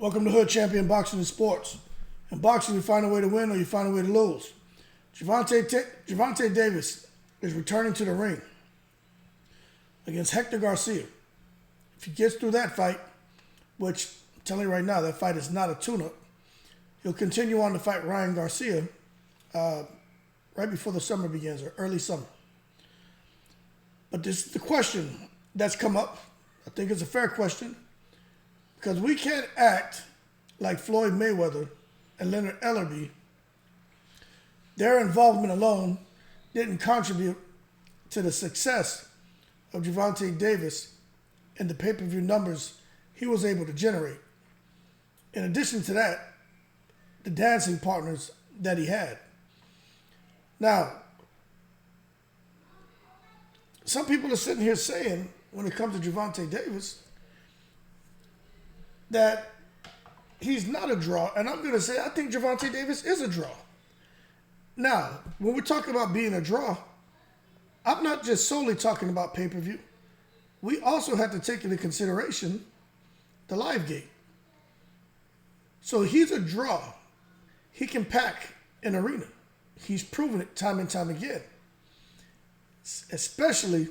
Welcome to Hood Champion Boxing and Sports. In boxing, you find a way to win or you find a way to lose. Gervonta Davis is returning to the ring against Hector Garcia. If he gets through that fight, which I'm telling you right now, that fight is not a tune-up, he'll continue on to fight Ryan Garcia right before the summer begins, or early summer. But this is the question that's come up. I think it's a fair question, because we can't act like Floyd Mayweather and Leonard Ellerbe. Their involvement alone didn't contribute to the success of Gervonta Davis and the pay-per-view numbers he was able to generate. In addition to that, the dancing partners that he had. Now, some people are sitting here saying, when it comes to Gervonta Davis, that he's not a draw. And I'm going to say, I think Gervonta Davis is a draw. Now, when we're talking about being a draw, I'm not just solely talking about pay-per-view. We also have to take into consideration the live gate. So he's a draw. He can pack an arena. He's proven it time and time again. Especially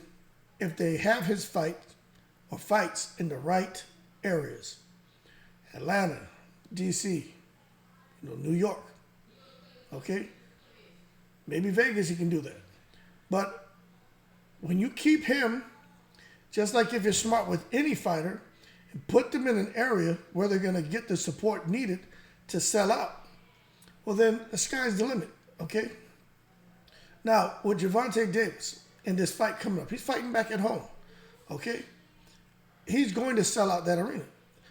if they have his fight or fights in the right areas. Atlanta, D.C., New York. Okay? Maybe Vegas, he can do that. But when you keep him, just like if you're smart with any fighter, and put them in an area where they're going to get the support needed to sell out, well, then the sky's the limit, okay? Now, with Gervonta Davis in this fight coming up, he's fighting back at home, okay? He's going to sell out that arena.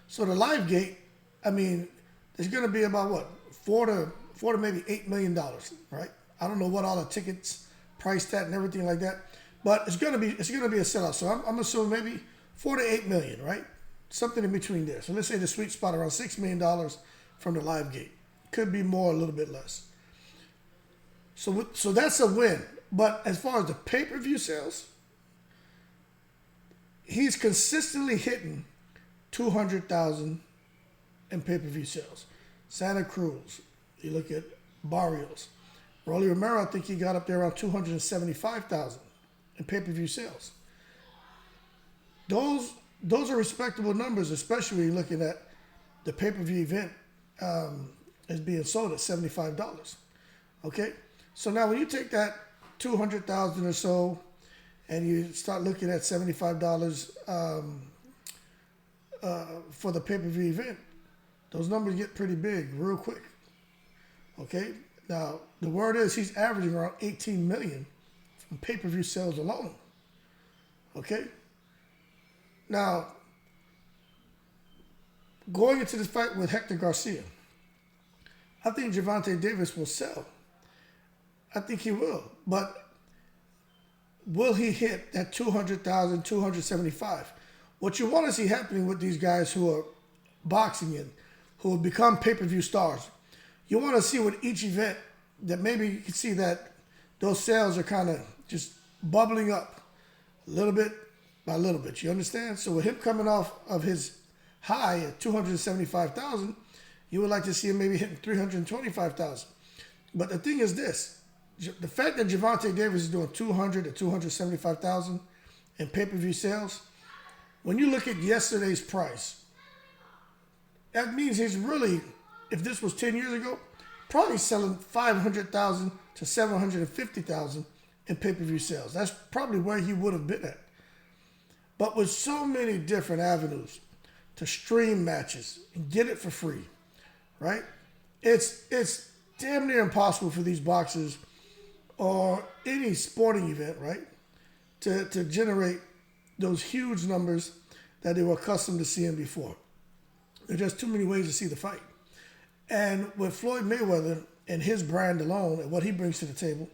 So the live gate, I mean, there's going to be about what, four to maybe $8 million, right? I don't know what all the tickets priced at and everything like that, but it's going to be a sellout. So I'm assuming maybe 4 to 8 million, right? Something in between there. So let's say the sweet spot around $6 million from the live gate. Could be more, a little bit less. So that's a win. But as far as the pay-per-view sales, he's consistently hitting 200,000 in pay-per-view sales. Santa Cruz, you look at Barrios. Rolly Romero, I think he got up there around 275,000 in pay-per-view sales. Those are respectable numbers, especially when you're looking at the pay-per-view event is being sold at $75. Okay? So now when you take that 200,000 or so and you start looking at $75 for the pay-per-view event, those numbers get pretty big real quick. Okay? Now, the word is he's averaging around 18 million from pay-per-view sales alone. Okay? Now, going into this fight with Hector Garcia, I think Gervonta Davis will sell. I think he will. But will he hit that 200,000, 275? What you want to see happening with these guys who are boxing in, who have become pay-per-view stars, you want to see with each event that maybe you can see that those sales are kind of just bubbling up a little bit by little bit. You understand? So with him coming off of his high at 275,000, you would like to see him maybe hitting 325,000. But the thing is this, the fact that Gervonta Davis is doing 200 to 275,000 in pay-per-view sales, when you look at yesterday's price, that means he's really, if this was 10 years ago, probably selling 500,000 to 750,000 in pay-per-view sales. That's probably where he would have been at. But with so many different avenues to stream matches and get it for free, right? It's damn near impossible for these boxers or any sporting event, right, to generate those huge numbers that they were accustomed to seeing before. There's just too many ways to see the fight. And with Floyd Mayweather and his brand alone and what he brings to the table,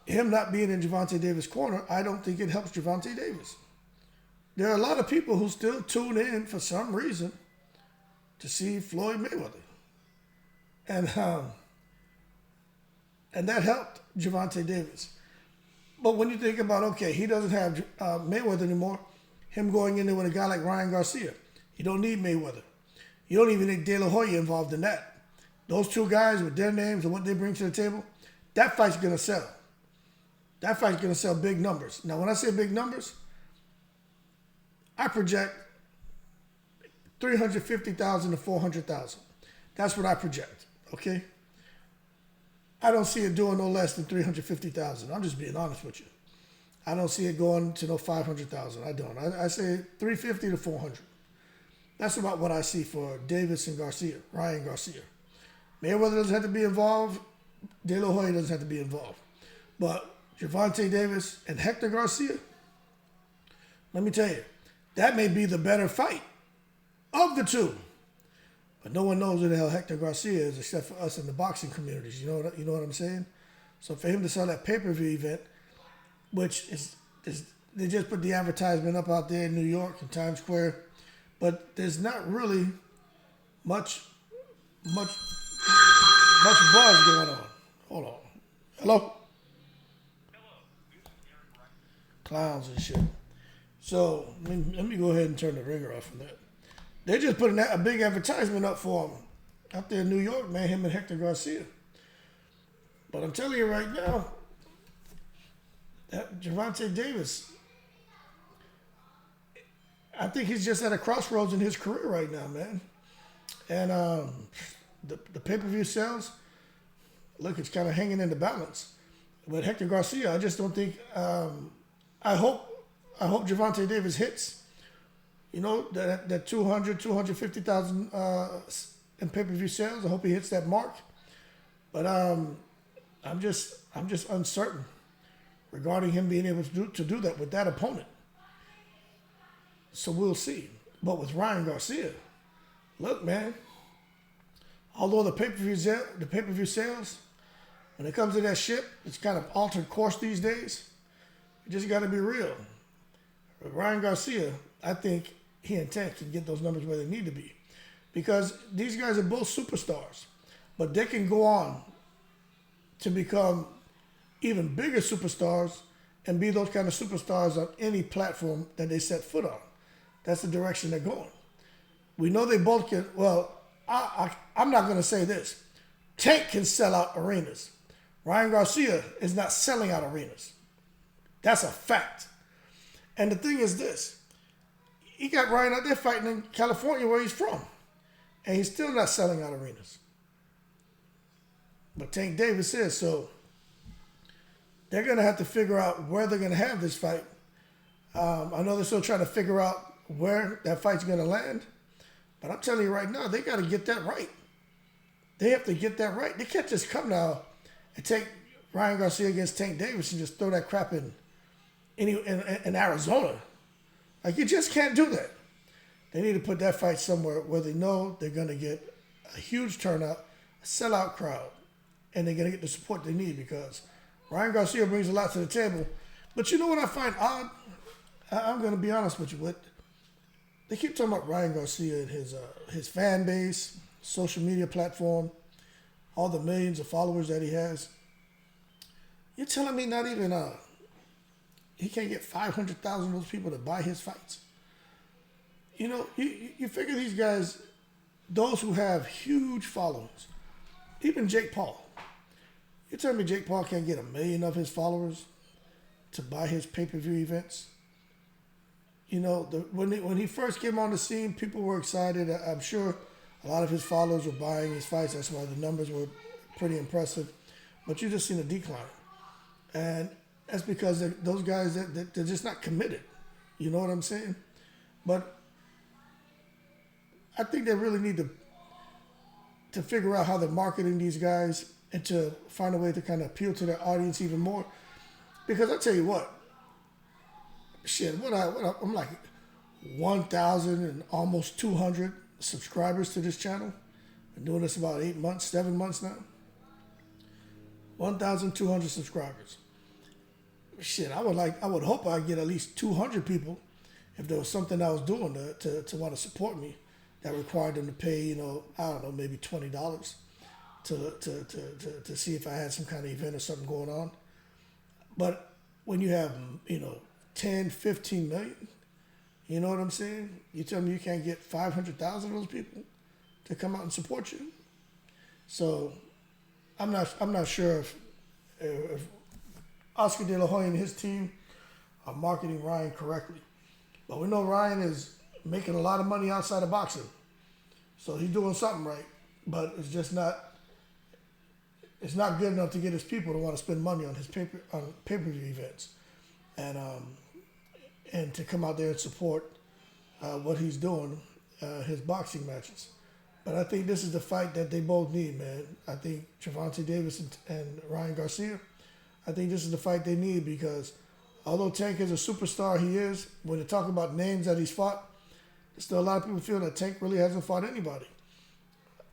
him not being in Gervonta Davis' corner, I don't think it helps Gervonta Davis. There are a lot of people who still tune in for some reason to see Floyd Mayweather. And that helped Gervonta Davis. But when you think about, okay, he doesn't have Mayweather anymore, him going in there with a guy like Ryan Garcia, You don't need Mayweather. You don't even need De La Hoya involved in that. Those two guys with their names and what they bring to the table, that fight's going to sell. That fight's going to sell big numbers. Now, when I say big numbers, I project 350,000 to 400,000. That's what I project, okay? I don't see it doing no less than 350,000. I'm just being honest with you. I don't see it going to no 500,000. I don't. I say 350 to 400. That's about what I see for Davis and Garcia, Ryan Garcia. Mayweather doesn't have to be involved. De La Hoya doesn't have to be involved. But Gervonta Davis and Hector Garcia, let me tell you, that may be the better fight of the two. But no one knows who the hell Hector Garcia is except for us in the boxing communities. You know what I'm saying? So for him to sell that pay-per-view event, which is they just put the advertisement up out there in New York in Times Square, but there's not really much buzz going on. Hold on. Hello? Clowns and shit. So let me go ahead and turn the ringer off from that. They just put a big advertisement up for him out there in New York, man, him and Hector Garcia. But I'm telling you right now, that Gervonta Davis, I think he's just at a crossroads in his career right now, man. And the pay-per-view sales, look, it's kind of hanging in the balance. But Hector Garcia, I just don't think. I hope Gervonta Davis hits. You know, that 250,000 in pay-per-view sales. I hope he hits that mark. But I'm just uncertain regarding him being able to do that with that opponent. So we'll see. But with Ryan Garcia, look, man, although the pay-per-view sales, when it comes to that shit, it's kind of altered course these days. You just got to be real. With Ryan Garcia, I think he and Tank can get those numbers where they need to be. Because these guys are both superstars. But they can go on to become even bigger superstars and be those kind of superstars on any platform that they set foot on. That's the direction they're going. We know they both can, well, I'm not going to say this. Tank can sell out arenas. Ryan Garcia is not selling out arenas. That's a fact. And the thing is this. He got Ryan out there fighting in California where he's from. And he's still not selling out arenas. But Tank Davis is, so they're going to have to figure out where they're going to have this fight. I know they're still trying to figure out where that fight's going to land. But I'm telling you right now, they got to get that right. They have to get that right. They can't just come now and take Ryan Garcia against Tank Davis and just throw that crap in Arizona. Like, you just can't do that. They need to put that fight somewhere where they know they're going to get a huge turnout, a sellout crowd, and they're going to get the support they need because Ryan Garcia brings a lot to the table. But you know what I find odd? I'm going to be honest with you. They keep talking about Ryan Garcia and his fan base, social media platform, all the millions of followers that he has. You're telling me not even he can't get 500,000 of those people to buy his fights? You know, you figure these guys, those who have huge followings, even Jake Paul. You're telling me Jake Paul can't get 1 million of his followers to buy his pay-per-view events? You know, when he first came on the scene, people were excited. I'm sure a lot of his followers were buying his fights. That's why the numbers were pretty impressive. But you just seen a decline. And that's because those guys, they're just not committed. You know what I'm saying? But I think they really need to figure out how they're marketing these guys and to find a way to kind of appeal to their audience even more. Because I tell you what, shit, I'm like 1,000 and almost 200 subscribers to this channel. Been doing this about 7 months now. 1,200 subscribers. Shit, I would hope I'd get at least 200 people if there was something I was doing to want to support me that required them to pay, you know, I don't know, maybe $20 to see if I had some kind of event or something going on. But when you have, you know, 10, 15 million, You know what I'm saying? You tell me you can't get 500,000 of those people to come out and support you. So I'm not sure if Oscar De La Hoya and his team are marketing Ryan correctly. But we know Ryan is making a lot of money outside of boxing. So he's doing something right. But it's just not good enough to get his people to want to spend money on his pay-per-view events. And to come out there and support what he's doing, his boxing matches. But I think this is the fight that they both need, man. I think Gervonta Davis and Ryan Garcia, I think this is the fight they need because although Tank is a superstar, he is, when they talk about names that he's fought, still a lot of people feel that Tank really hasn't fought anybody.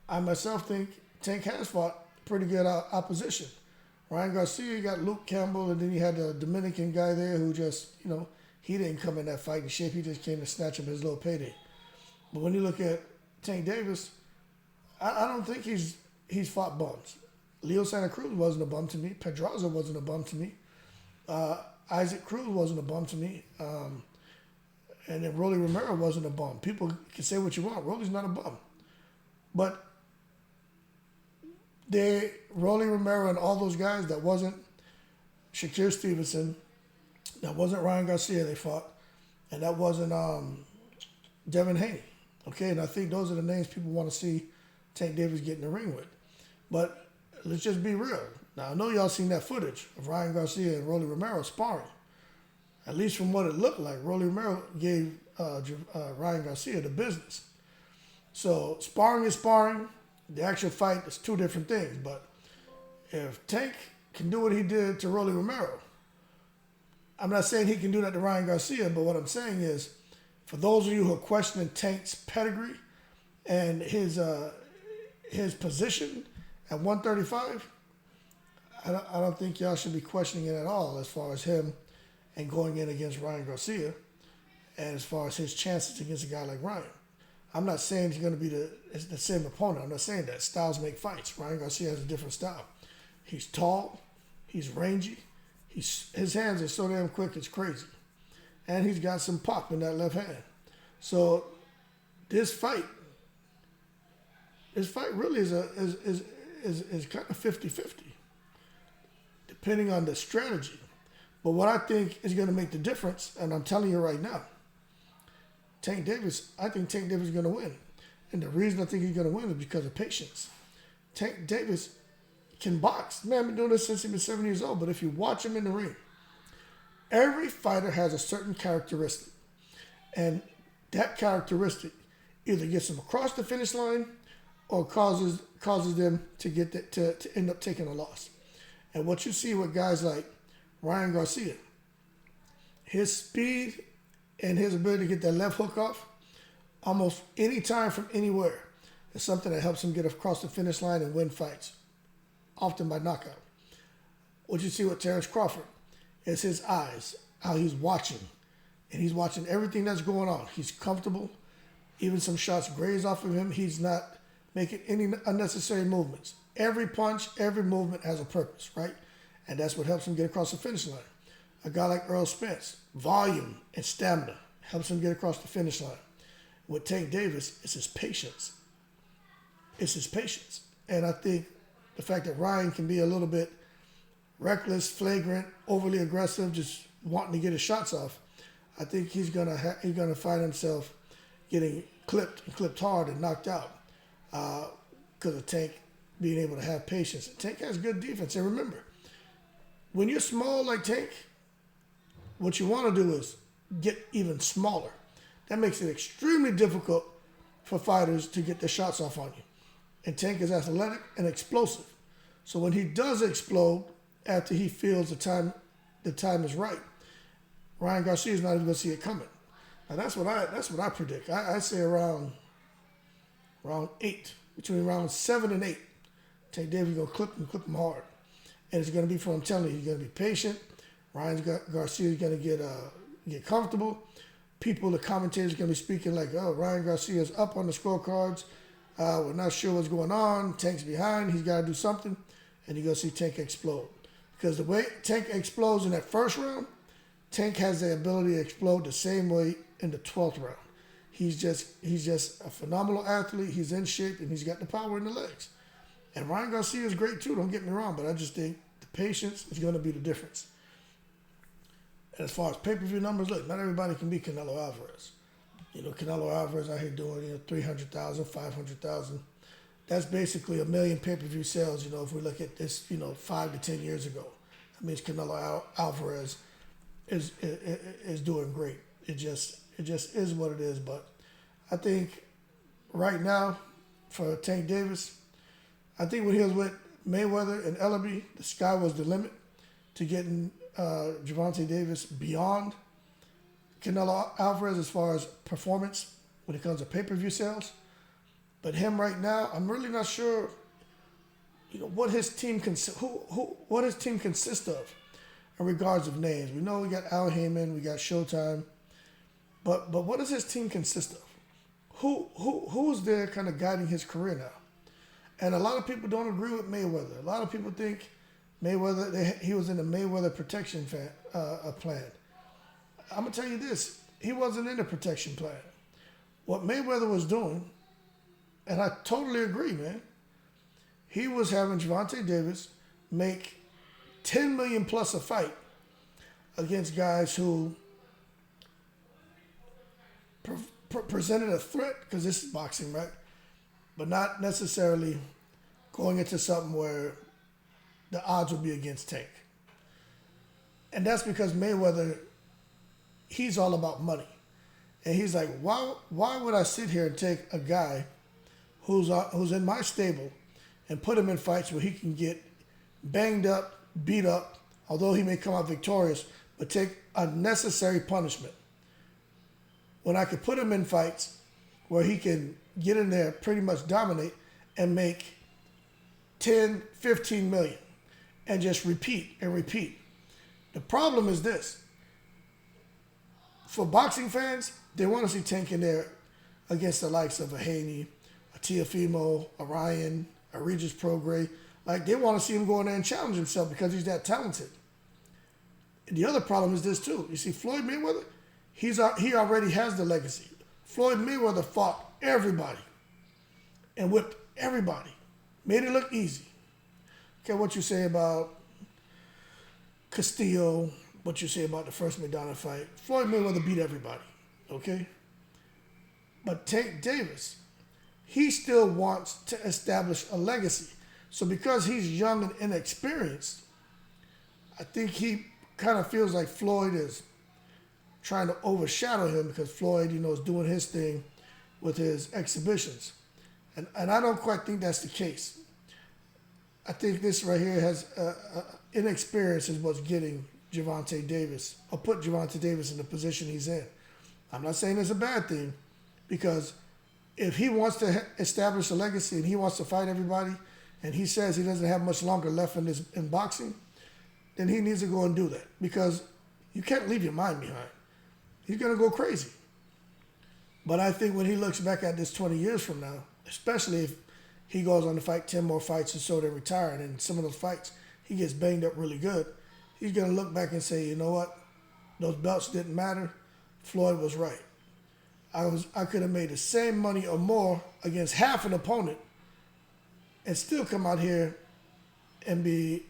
I myself think Tank has fought pretty good opposition. Ryan Garcia, you got Luke Campbell, and then you had the Dominican guy there who just, he didn't come in that fighting shape. He just came to snatch up his little payday. But when you look at Tank Davis, I don't think he's fought bums. Leo Santa Cruz wasn't a bum to me. Pedraza wasn't a bum to me. Isaac Cruz wasn't a bum to me. And then Rolly Romero wasn't a bum. People can say what you want. Rolly's not a bum. But Rolly Romero and all those guys, that wasn't Shakir Stevenson, that wasn't Ryan Garcia they fought, and that wasn't Devin Haney. Okay, and I think those are the names people want to see Tank Davis get in the ring with. But let's just be real. Now, I know y'all seen that footage of Ryan Garcia and Rolly Romero sparring. At least from what it looked like, Rolly Romero gave Ryan Garcia the business. So sparring is sparring. The actual fight is two different things. But if Tank can do what he did to Rolly Romero, I'm not saying he can do that to Ryan Garcia, but what I'm saying is, for those of you who are questioning Tank's pedigree and his position at 135, I don't think y'all should be questioning it at all as far as him and going in against Ryan Garcia and as far as his chances against a guy like Ryan. I'm not saying he's going to be the same opponent. I'm not saying that. Styles make fights. Ryan Garcia has a different style. He's tall. He's rangy. His hands are so damn quick, it's crazy. And he's got some pop in that left hand. So this fight really is kind of 50-50, depending on the strategy. But what I think is going to make the difference, and I'm telling you right now, I think Tank Davis is going to win. And the reason I think he's going to win is because of patience. Tank Davis can box. Man, I've been doing this since he was 7 years old. But if you watch him in the ring, every fighter has a certain characteristic. And that characteristic either gets them across the finish line or causes them to end up taking a loss. And what you see with guys like Ryan Garcia, his speed and his ability to get that left hook off almost any time from anywhere is something that helps him get across the finish line and win fights, often by knockout. What you see with Terrence Crawford is his eyes, how he's watching. And he's watching everything that's going on. He's comfortable. Even some shots graze off of him. He's not making any unnecessary movements. Every punch, every movement has a purpose, right? And that's what helps him get across the finish line. A guy like Earl Spence, volume and stamina helps him get across the finish line. With Tank Davis, it's his patience. It's his patience. And I think the fact that Ryan can be a little bit reckless, flagrant, overly aggressive, just wanting to get his shots off, I think he's gonna find himself getting clipped hard and knocked out because of Tank being able to have patience. Tank has good defense. And remember, when you're small like Tank, what you want to do is get even smaller. That makes it extremely difficult for fighters to get their shots off on you. And Tank is athletic and explosive. So when he does explode after he feels the time is right, Ryan Garcia is not even going to see it coming. Now that's what I predict. I say around 8, between round 7 and 8, Tank Davis is going to clip him hard. And it's going to be, I'm telling you, he's going to be patient. Ryan Garcia is going to get comfortable. The commentators are going to be speaking like, oh, Ryan Garcia is up on the scorecards. We're not sure what's going on. Tank's behind. He's got to do something. And you're going to see Tank explode. Because the way Tank explodes in that first round, Tank has the ability to explode the same way in the 12th round. He's just a phenomenal athlete. He's in shape, and he's got the power in the legs. And Ryan Garcia is great too, don't get me wrong, but I just think the patience is going to be the difference. And as far as pay-per-view numbers, look, not everybody can be Canelo Alvarez. Canelo Alvarez out here doing 300,000, 500,000. That's basically 1 million pay-per-view sales, if we look at this, 5 to 10 years ago. That means Canelo Alvarez is doing great. It just is what it is. But I think right now, for Tank Davis, I think when he was with Mayweather and Ellaby, the sky was the limit to getting Gervonta Davis beyond Canelo Alvarez as far as performance when it comes to pay-per-view sales. But him right now, I'm really not sure, what his team what his team consists of in regards of names. We know we got Al Heyman, we got Showtime, but what does his team consist of? Who's there kind of guiding his career now? And a lot of people don't agree with Mayweather. A lot of people think Mayweather, he was in the Mayweather protection plan. I'm going to tell you this. He wasn't in the protection plan. What Mayweather was doing, and I totally agree, man, he was having Gervonta Davis make $10 million plus a fight against guys who presented a threat, because this is boxing, right? But not necessarily going into something where the odds would be against Tank. And that's because Mayweather, he's all about money. And he's like, why would I sit here and take a guy who's in my stable and put him in fights where he can get banged up, beat up, although he may come out victorious, but take unnecessary punishment, when I could put him in fights where he can get in there, pretty much dominate, and make 10, 15 million, and just repeat and repeat. The problem is this. For boxing fans, they want to see Tank in there against the likes of a Haney, a Teofimo, a Ryan, a Regis Prograis. Like, they want to see him go in there and challenge himself because he's that talented. And the other problem is this too. You see, Floyd Mayweather, he already has the legacy. Floyd Mayweather fought everybody and whipped everybody. Made it look easy. Okay, what you say about Castillo, what you say about the first McDonald fight. Floyd Mayweather beat everybody, okay? But Tank Davis, he still wants to establish a legacy. So because he's young and inexperienced, I think he kind of feels like Floyd is trying to overshadow him, because Floyd, is doing his thing with his exhibitions. And I don't quite think that's the case. I think this right here has inexperience is what's getting Gervonta Davis, or put Gervonta Davis in the position he's in. I'm not saying it's a bad thing, because if he wants to establish a legacy and he wants to fight everybody, and he says he doesn't have much longer left in boxing, then he needs to go and do that, because you can't leave your mind behind. He's going to go crazy. But I think when he looks back at this 20 years from now, especially if he goes on to fight 10 more fights and so they retire, and in some of those fights he gets banged up really good, he's going to look back and say, you know what? Those belts didn't matter. Floyd was right. I could have made the same money or more against half an opponent and still come out here and be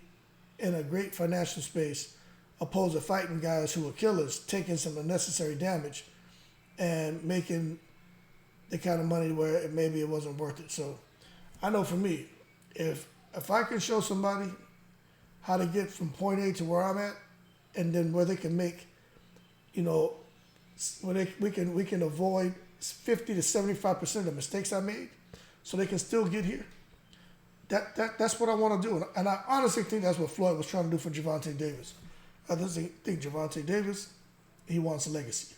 in a great financial space, opposed to fighting guys who were killers, taking some unnecessary damage and making the kind of money where maybe it wasn't worth it. So I know for me, if I can show somebody how to get from point A to where I'm at, and then where they can make, where we can avoid 50 to 75% of the mistakes I made, so they can still get here. That's what I want to do, and I honestly think that's what Floyd was trying to do for Gervonta Davis. I just think Gervonta Davis, he wants a legacy.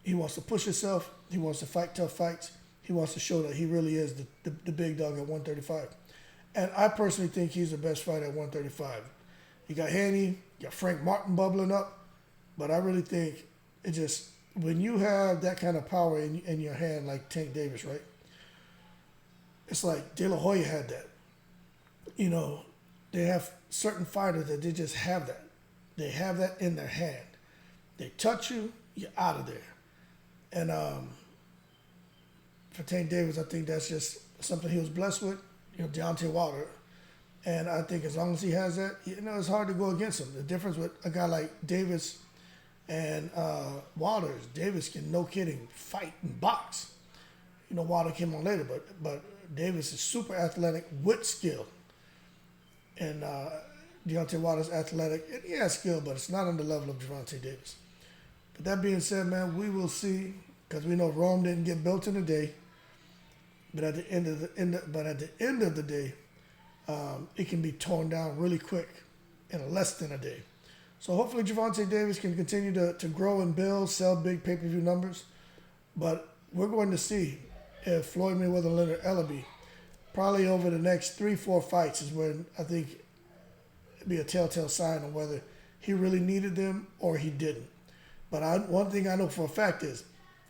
He wants to push himself. He wants to fight tough fights. He wants to show that he really is the big dog at 135. And I personally think he's the best fighter at 135. You got Haney, you got Frank Martin bubbling up, but I really think it just, when you have that kind of power in your hand like Tank Davis, right? It's like De La Hoya had that. They have certain fighters that they just have that. They have that in their hand. They touch you, you're out of there. And for Tank Davis, I think that's just something he was blessed with. Deontay Wilder. And I think as long as he has that, it's hard to go against him. The difference with a guy like Davis and Wilder is Davis can, no kidding, fight and box. Wilder came on later, but Davis is super athletic with skill. And Deontay Wilder's athletic. And he has skill, but it's not on the level of Gervonta Davis. But that being said, man, we will see, because we know Rome didn't get built in a day. But at the end of the day, it can be torn down really quick in less than a day. So hopefully Gervonta Davis can continue to grow and build, sell big pay-per-view numbers. But we're going to see if Floyd Mayweather and Leonard Ellaby, probably over the next 3-4 fights, is when I think it'd be a telltale sign on whether he really needed them or he didn't. But one thing I know for a fact is,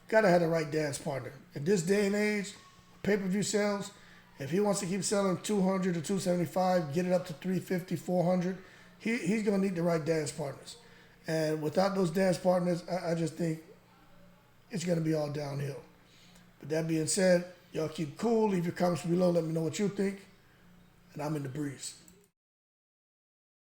gotta have the right dance partner. In this day and age, pay-per-view sales, if he wants to keep selling 200 to 275, get it up to 350, 400, he's going to need the right dance partners. And without those dance partners, I just think it's going to be all downhill. But that being said, y'all keep cool. Leave your comments below. Let me know what you think. And I'm in the breeze.